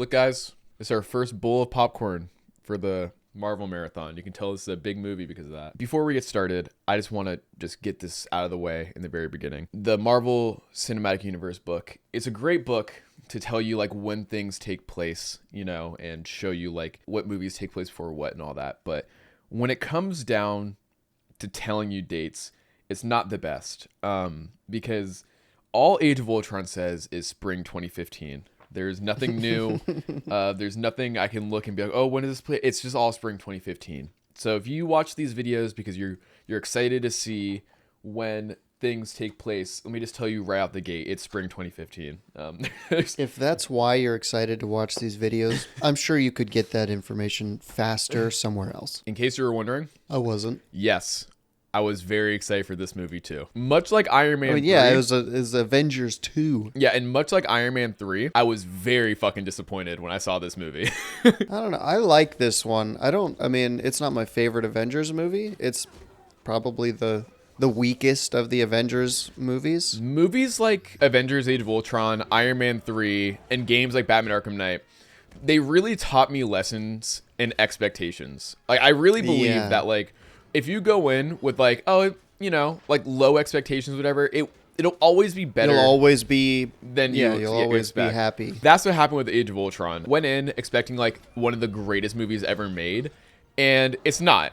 Look, guys, it's our first bowl of popcorn for the Marvel Marathon. You can tell this is a big movie because of that. Before we get started, I just want to get this out of the way in the very beginning. The Marvel Cinematic Universe book, it's a great book to tell you like when things take place, you know, and show you like what movies take place for what and all that. But when it comes down to telling you dates, it's not the best because all Age of Ultron says is spring 2015. There's nothing new. There's nothing I can look and be like, oh, when does this play? It's just all spring 2015. So if you watch these videos because you're excited to see when things take place, let me just tell you right out the gate, it's spring 2015. If that's why you're excited to watch these videos, I'm sure you could get that information faster somewhere else. In case you were wondering, I wasn't. yes, I was very excited for this movie too. Much like Iron Man 3. Yeah, it was Avengers 2. Yeah, and much like Iron Man 3, I was very fucking disappointed when I saw this movie. I don't know. I like this one. I mean, it's not my favorite Avengers movie. It's probably the weakest of the Avengers movies. Movies like Avengers Age of Ultron, Iron Man 3, and games like Batman Arkham Knight, they really taught me lessons and expectations. Like, I really believe that, like, if you go in with, like, oh, you know, like, low expectations, whatever, it'll always be better. You'll always be... Than you'll always be happy. That's what happened with Age of Ultron. Went in expecting, like, one of the greatest movies ever made, and it's not.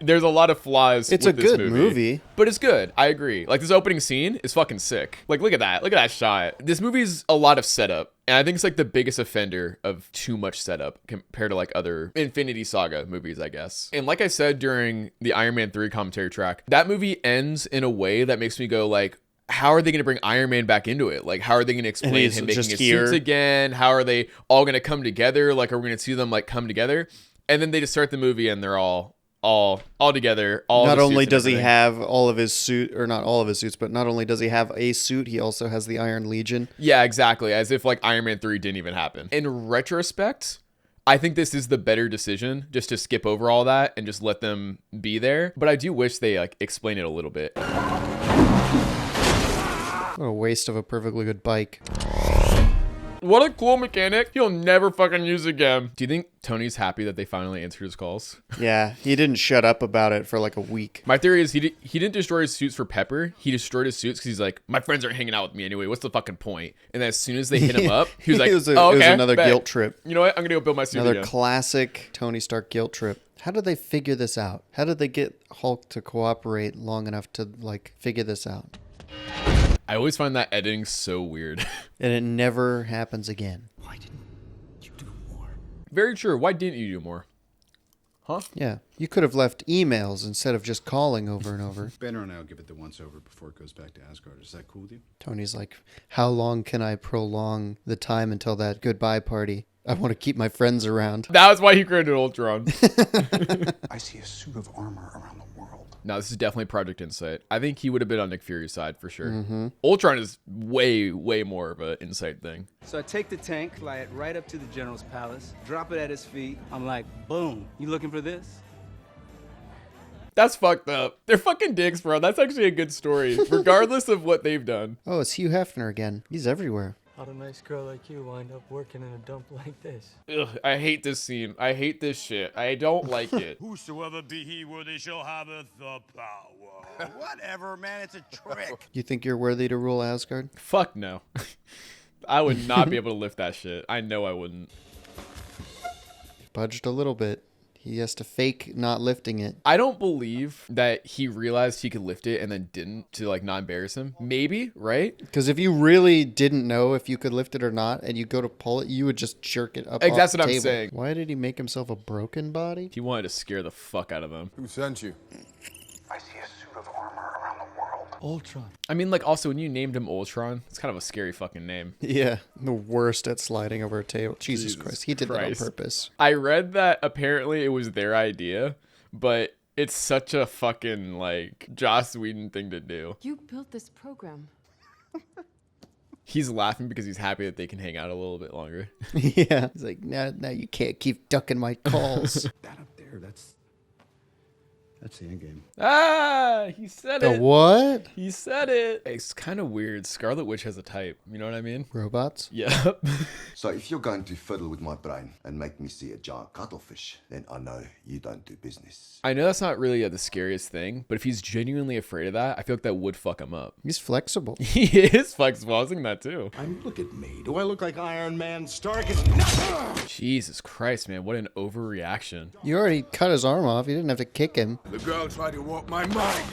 There's a lot of flaws It's with a this good movie. But it's good. I agree. Like, this opening scene is fucking sick. Like, look at that. Look at that shot. This movie's a lot of setup. And I think it's like the biggest offender of too much setup compared to like other Infinity Saga movies, I guess. And like I said during the Iron Man 3 commentary track, that movie ends in a way that makes me go like, how are they going to bring Iron Man back into it? Like, how are they going to explain him making his suits again? How are they all going to come together? Like, are we going to see them like come together? And then they just start the movie and they're all together. Not only does he have all of his suit, or not all of his suits, but not only does he have a suit, he also has the Iron Legion. Yeah, exactly. As if like Iron Man 3 didn't even happen. In retrospect, I think this is the better decision, just to skip over all that and just let them be there. But I do wish they like explain it a little bit. What a waste of a perfectly good bike. What a cool mechanic. He'll never fucking use again. Do you think Tony's happy that they finally answered his calls? Yeah, he didn't shut up about it for like a week. My theory is he didn't destroy his suits for Pepper. He destroyed his suits because he's like, my friends aren't hanging out with me anyway. What's the fucking point? And then as soon as they hit him up, he was like, it was okay, another guilt trip. You know what? I'm going to go build my suit Another again. classic Tony Stark guilt trip. How did they figure this out? How did they get Hulk to cooperate long enough to like figure this out? I always find that editing so weird. And it never happens again. Why didn't you do more? Very true. Why didn't you do more? Huh? Yeah. You could have left emails instead of just calling over and over. Banner and I will give it the once over before it goes back to Asgard. Is that cool with you? Tony's like, how long can I prolong the time until that goodbye party? I want to keep my friends around. That was why he created Ultron. I see a suit of armor around the world. No, this is definitely Project Insight. I think he would have been on Nick Fury's side for sure. Mm-hmm. Ultron is way, way more of an Insight thing. So I take the tank, fly it right up to the general's palace, drop it at his feet. I'm like, boom, you looking for this? That's fucked up. They're fucking dicks, bro. That's actually a good story, regardless of what they've done. Oh, it's Hugh Hefner again. He's everywhere. How'd a nice girl like you wind up working in a dump like this? Ugh, I hate this scene. I hate this shit. I don't like it. Whosoever be he worthy shall have the power. Whatever, man. It's a trick. You think you're worthy to rule Asgard? Fuck no. I would not be able to lift that shit. I know I wouldn't. Budged a little bit. He has to fake not lifting it. I don't believe that he realized he could lift it and then didn't to like not embarrass him. Maybe, right? Because if you really didn't know if you could lift it or not and you go to pull it, you would just jerk it up off That's the what table. I'm saying. Why did he make himself a broken body? He wanted to scare the fuck out of them. Who sent you? I see a suit of armor around the world. Ultron. I mean, like, also, when you named him Ultron, it's kind of a scary fucking name. Yeah, the worst at sliding over a table. Jesus Christ, he did that on purpose. I read that apparently it was their idea, but it's such a fucking, like, Joss Whedon thing to do. You built this program. He's laughing because he's happy that they can hang out a little bit longer. Yeah, he's like, now you can't keep ducking my calls. That up there, that's That's the end game. Ah, he said The it. what? He said it. It's kind of weird. Scarlet Witch has a type. You know what I mean? Robots? Yep. So if you're going to fiddle with my brain and make me see a giant cuttlefish, then I know you don't do business. I know that's not really the scariest thing, but if he's genuinely afraid of that, I feel like that would fuck him up. He's flexible. He is flexible. I was thinking that too. Look at me. Do I look like Iron Man Stark? Jesus Christ, man. What an overreaction. You already cut his arm off. You didn't have to kick him. The girl tried to walk my mind.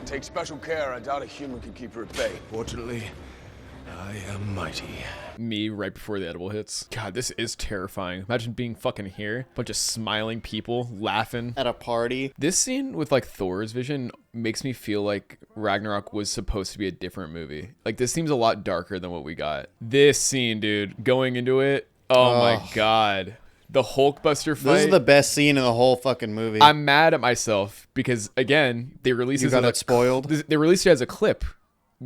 Take special care. I doubt a human can keep her at bay. Fortunately, I am mighty. Me right before the edible hits. God, this is terrifying. Imagine being fucking here. Bunch of smiling people laughing. At a party. This scene with like Thor's vision makes me feel like Ragnarok was supposed to be a different movie. Like this seems a lot darker than what we got. This scene, dude, going into it. Oh my God. The Hulkbuster fight. This is the best scene in the whole fucking movie. I'm mad at myself because again, they released You this got as it spoiled? They released it as a clip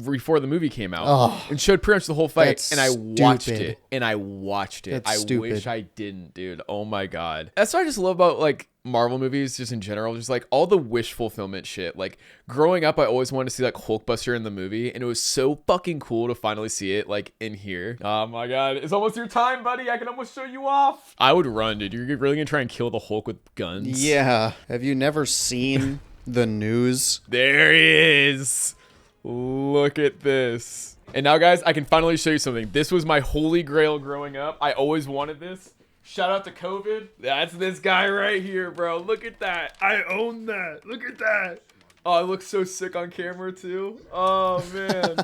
before the movie came out and showed pretty much the whole fight. That's And I watched stupid. it. And I watched it. That's I stupid. wish I didn't, dude. Oh my God. That's what I just love about like Marvel movies just in general. Just like all the wish fulfillment shit. Like growing up, I always wanted to see like Hulkbuster in the movie. And it was so fucking cool to finally see it like in here. Oh my God. It's almost your time, buddy. I can almost show you off. I would run, dude. You're really gonna try and kill the Hulk with guns? Yeah. Have you never seen the news? There he is. Look at this. And now, guys, I can finally show you something. This was my holy grail growing up. I always wanted this. Shout out to COVID. That's this guy right here, bro. Look at that. I own that. Look at that. Oh, I look so sick on camera, too. Oh, man.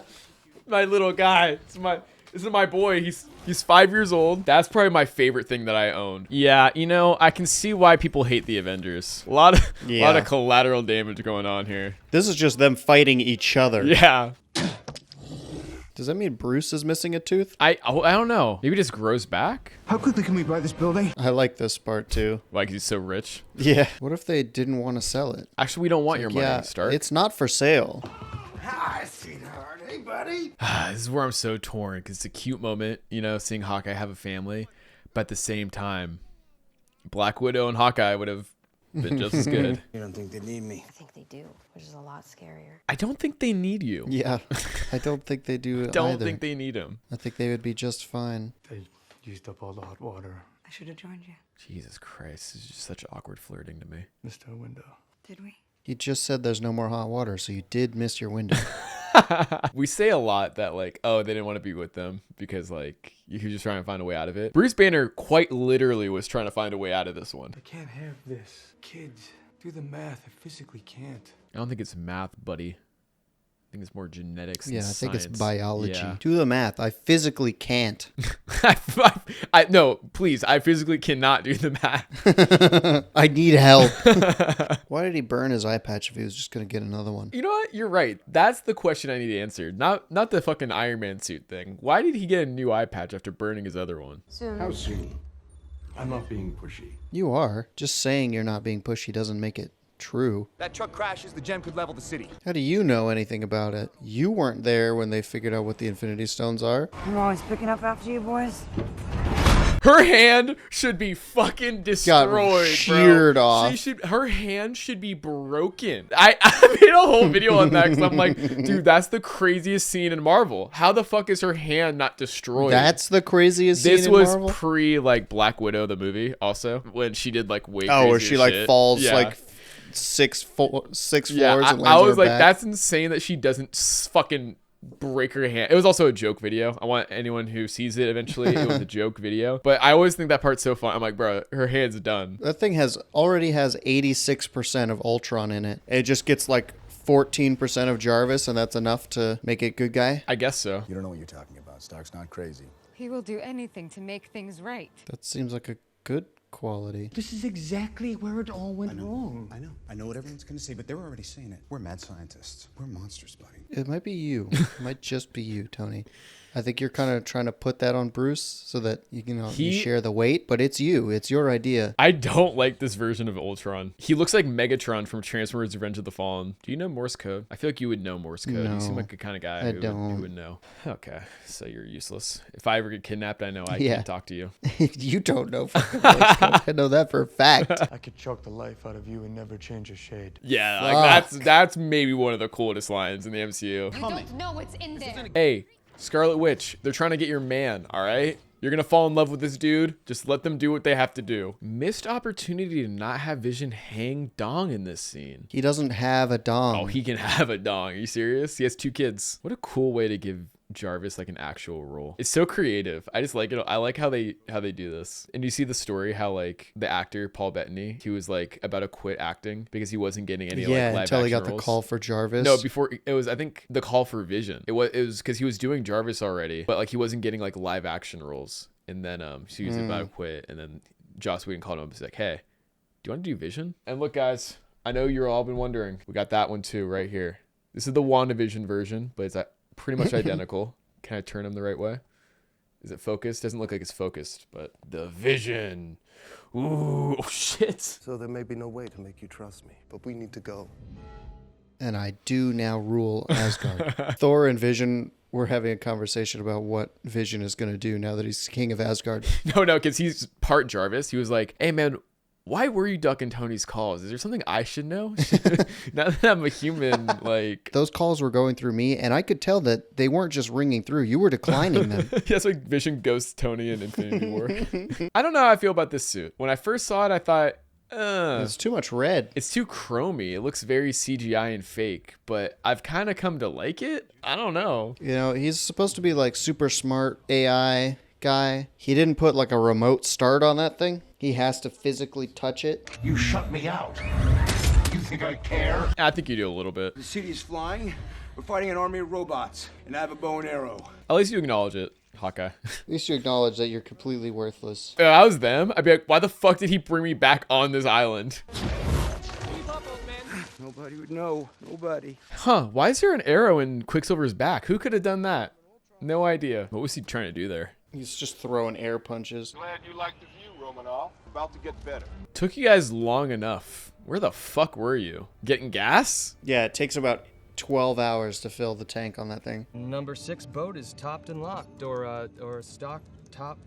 My little guy. This is my boy. He's 5 years old. That's probably my favorite thing that I own. Yeah, you know, I can see why people hate the Avengers. A lot of collateral damage going on here. This is just them fighting each other. Yeah. Does that mean Bruce is missing a tooth? I don't know. Maybe it just grows back? How quickly can we buy this building? I like this part too. Like he's so rich. Yeah. What if they didn't want to sell it? Actually, we don't want your money, Yeah, Stark. it's not for sale. Hi, sweetheart. Hey, buddy. This is where I'm so torn because it's a cute moment, you know, seeing Hawkeye have a family. But at the same time, Black Widow and Hawkeye would have been just as good. You don't think they need me? I think they do, which is a lot scarier. I don't think they need you. Yeah. I don't think they do Don't either. think they need him. I think they would be just fine. They used up all the hot water. I should have joined you. Jesus Christ. This is just such awkward flirting to me. Missed our window. Did we? You just said there's no more hot water, so you did miss your window. We say a lot that like, oh, they didn't want to be with them because like you could just try and find a way out of it. Bruce Banner quite literally was trying to find a way out of this one. I can't have this. Kids, do the math. I physically can't. I don't think it's math, buddy. I think it's more genetics. Yeah, and I think it's science. biology. Yeah. Do the math. I physically can't. No, please. I physically cannot do the math. I need help. Why did he burn his eye patch if he was just going to get another one? You know what? You're right. That's the question I need answered. Not the fucking Iron Man suit thing. Why did he get a new eye patch after burning his other one? Soon. How soon? I'm not being pushy. You are. Just saying you're not being pushy doesn't make it true. That truck crashes, the gem could level the city. How do you know anything about it? You weren't there when they figured out what the Infinity Stones are. I'm always picking up after you boys. Her hand should be fucking destroyed, sheared bro. off. Her hand should be broken. I made a whole video on that because I'm like, dude, that's the craziest scene in Marvel. How the fuck is her hand not destroyed? That's the craziest scene This in was Marvel? pre like Black Widow the movie also when she did like way Oh, where crazier she like shit. falls Yeah. like six floors Yeah, and lands I on was her like, back. that's insane that she doesn't fucking break her hand. It was also a joke video. I want anyone who sees it eventually. It was a joke video, but I always think that part's so fun. I'm like, bro, her hand's done. That thing already has 86% of Ultron in it. It just gets like 14% of Jarvis, and that's enough to make it good guy. I guess so. You don't know what you're talking about. Stark's not crazy. He will do anything to make things right. That seems like a good quality. This is exactly where it all went wrong. I know. I know what everyone's going to say, but they're already saying it. We're mad scientists. We're monsters, buddy. It might be you. It might just be you, Tony. I think you're kind of trying to put that on Bruce so that you share the weight, but it's you. It's your idea. I don't like this version of Ultron. He looks like Megatron from Transformers Revenge of the Fallen. Do you know Morse code? I feel like you would know Morse code. No, you seem like the kind of guy who would know. Okay, so you're useless. If I ever get kidnapped, I know I can't talk to you. You don't know fucking Morse I know that for a fact. I could choke the life out of you and never change a shade. Yeah, like that's maybe one of the coolest lines in the MCU. You don't know what's in there. Hey, Scarlet Witch, they're trying to get your man, all right? You're gonna fall in love with this dude. Just let them do what they have to do. Missed opportunity to not have Vision hang dong in this scene. He doesn't have a dong. Oh, he can have a dong. Are you serious? He has 2 kids. What a cool way to give Jarvis like an actual role. It's so creative. I just like it. I like how they do this. And you see the story how like the actor Paul Bettany, he was like about to quit acting because he wasn't getting any like live until he got action the call for Jarvis. No, before it was I think the call for Vision. It was because he was doing Jarvis already, but like he wasn't getting like live action roles. And then she was about to quit, and then Joss Whedon called him up and was like, "Hey, do you want to do Vision?" And look, guys, I know you're all been wondering. We got that one too right here. This is the WandaVision version, but it's pretty much identical. Can I turn them the right way? Is it focused? Doesn't look like it's focused, but the Vision. Ooh, oh shit. So there may be no way to make you trust me, but we need to go. And I do now rule Asgard. Thor and Vision were having a conversation about what Vision is going to do now that he's king of Asgard. No, because he's part Jarvis. He was like, "Hey, man, why were you ducking Tony's calls? Is there something I should know? Now that I'm a human, like..." Those calls were going through me, and I could tell that they weren't just ringing through. You were declining them. That's like Vision ghosts Tony in Infinity War. I don't know how I feel about this suit. When I first saw it, I thought, it's too much red. It's too chromy. It looks very CGI and fake, but I've kind of come to like it. I don't know. You know, he's supposed to be like super smart AI guy. He didn't put like a remote start on that thing. He has to physically touch it. You shut me out. You think I care? I think you do a little bit. The city is flying. We're fighting an army of robots, and I have a bow and arrow. At least you acknowledge it, Hawkeye. At least you acknowledge that you're completely worthless. If I was them, I'd be like, why the fuck did he bring me back on this island? Nobody would know. Nobody. Huh, why is there an arrow in Quicksilver's back? Who could have done that? No idea. What was he trying to do there? He's just throwing air punches. Glad you like the view, Romanoff. About to get better. Took you guys long enough. Where the fuck were you? Getting gas? Yeah, it takes about 12 hours to fill the tank on that thing. Number 6 boat is topped and locked, or stocked top.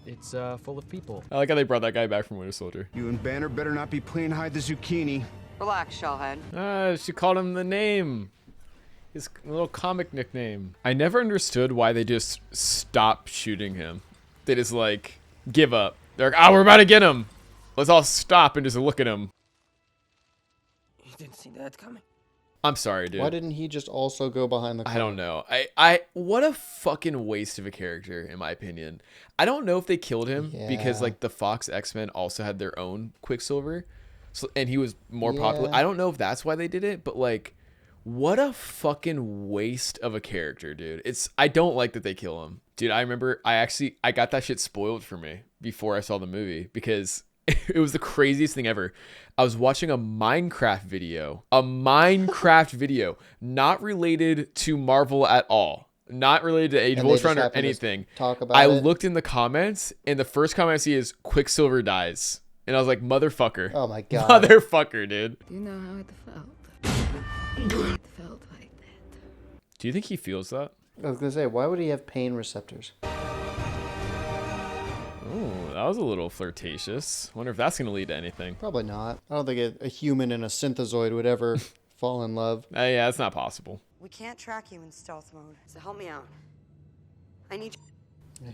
It's full of people. I like how they brought that guy back from Winter Soldier. You and Banner better not be playing hide the zucchini. Relax, Shellhead. She called him the name. His little comic nickname. I never understood why they just stopped shooting him. They just like give up. They're like, we're about to get him. Let's all stop and just look at him. You didn't see that coming. I'm sorry, dude. Why didn't he just also go behind the car? I don't know. I what a fucking waste of a character, in my opinion. I don't know if they killed him because like the Fox X-Men also had their own Quicksilver. So, and he was more popular. I don't know if that's why they did it, but like, what a fucking waste of a character, dude. I don't like that they kill him. Dude, I remember I got that shit spoiled for me before I saw the movie because it was the craziest thing ever. I was watching a Minecraft video, not related to Marvel at all. Not related to Age of Ultron or anything. Talk about I looked in the comments and the first comment I see is Quicksilver dies. And I was like, motherfucker. Oh my God. Motherfucker, dude. Do you know how it felt? It felt like that. Do you think he feels that? I was going to say, why would he have pain receptors? Oh, that was a little flirtatious. Wonder if that's going to lead to anything. Probably not. I don't think a human and a synthezoid would ever fall in love. Yeah, it's not possible. We can't track you in stealth mode, so help me out. I need you.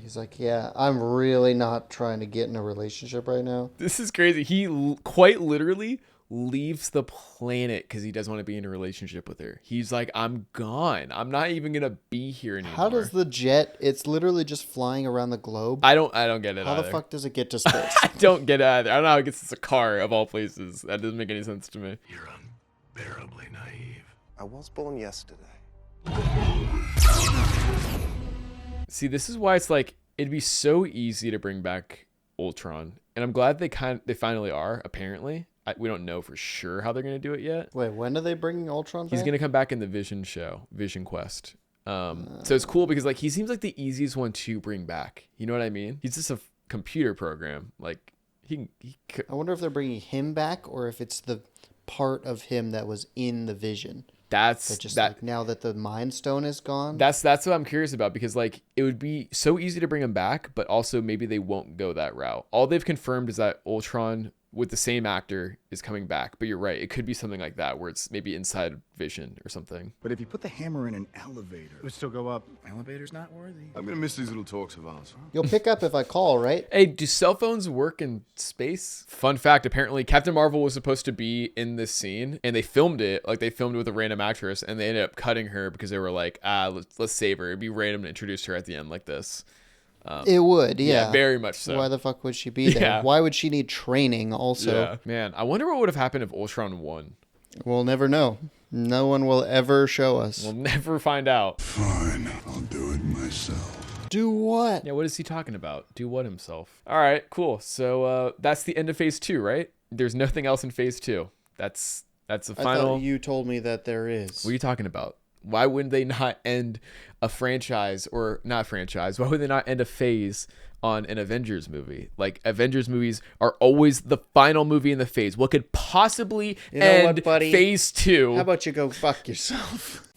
He's like, yeah, I'm really not trying to get in a relationship right now. This is crazy. He quite literally leaves the planet because he doesn't want to be in a relationship with her. He's like, I'm gone. I'm not even going to be here anymore. How does the jet, it's literally just flying around the globe. I don't get it How either. the fuck does it get to space? I don't get it either. I don't know how it gets to a car of all places. That doesn't make any sense to me. You're unbearably naive. I was born yesterday. See, this is why it's like it'd be so easy to bring back Ultron, and I'm glad they finally are. Apparently, we don't know for sure how they're gonna do it yet. Wait, when are they bringing Ultron back? He's gonna come back in the Vision show, Vision Quest. So it's cool because like he seems like the easiest one to bring back. You know what I mean? He's just a computer program. Like he I wonder if they're bringing him back or if it's the part of him that was in the Vision. That's But just that. like now that the Mind Stone is gone. That's what I'm curious about, because like it would be so easy to bring him back, but also maybe they won't go that route. All they've confirmed is that Ultron with the same actor is coming back. But you're right, it could be something like that where it's maybe inside Vision or something. But if you put the hammer in an elevator, it would still go up. Elevator's not worthy. I'm gonna miss these little talks of ours. You'll pick up if I call, right? Hey, do cell phones work in space? Fun fact, apparently Captain Marvel was supposed to be in this scene and they filmed it, like they filmed it with a random actress, and they ended up cutting her because they were like, let's save her. It'd be random to introduce her at the end like this. It would, yeah. Very much so. Why the fuck would she be there? Yeah. Why would she need training also? Yeah. Man, I wonder what would have happened if Ultron won. We'll never know. No one will ever show us. We'll never find out. Fine, I'll do it myself. Do what? Yeah, what is he talking about? Do what himself? All right, cool. So that's the end of phase 2, right? There's nothing else in phase 2. That's the final. I thought you told me that there is. What are you talking about? Why wouldn't they not end a franchise, or not franchise? Why would they not end a phase on an Avengers movie? Like, Avengers movies are always the final movie in the phase. What could possibly end phase 2? How about you go fuck yourself?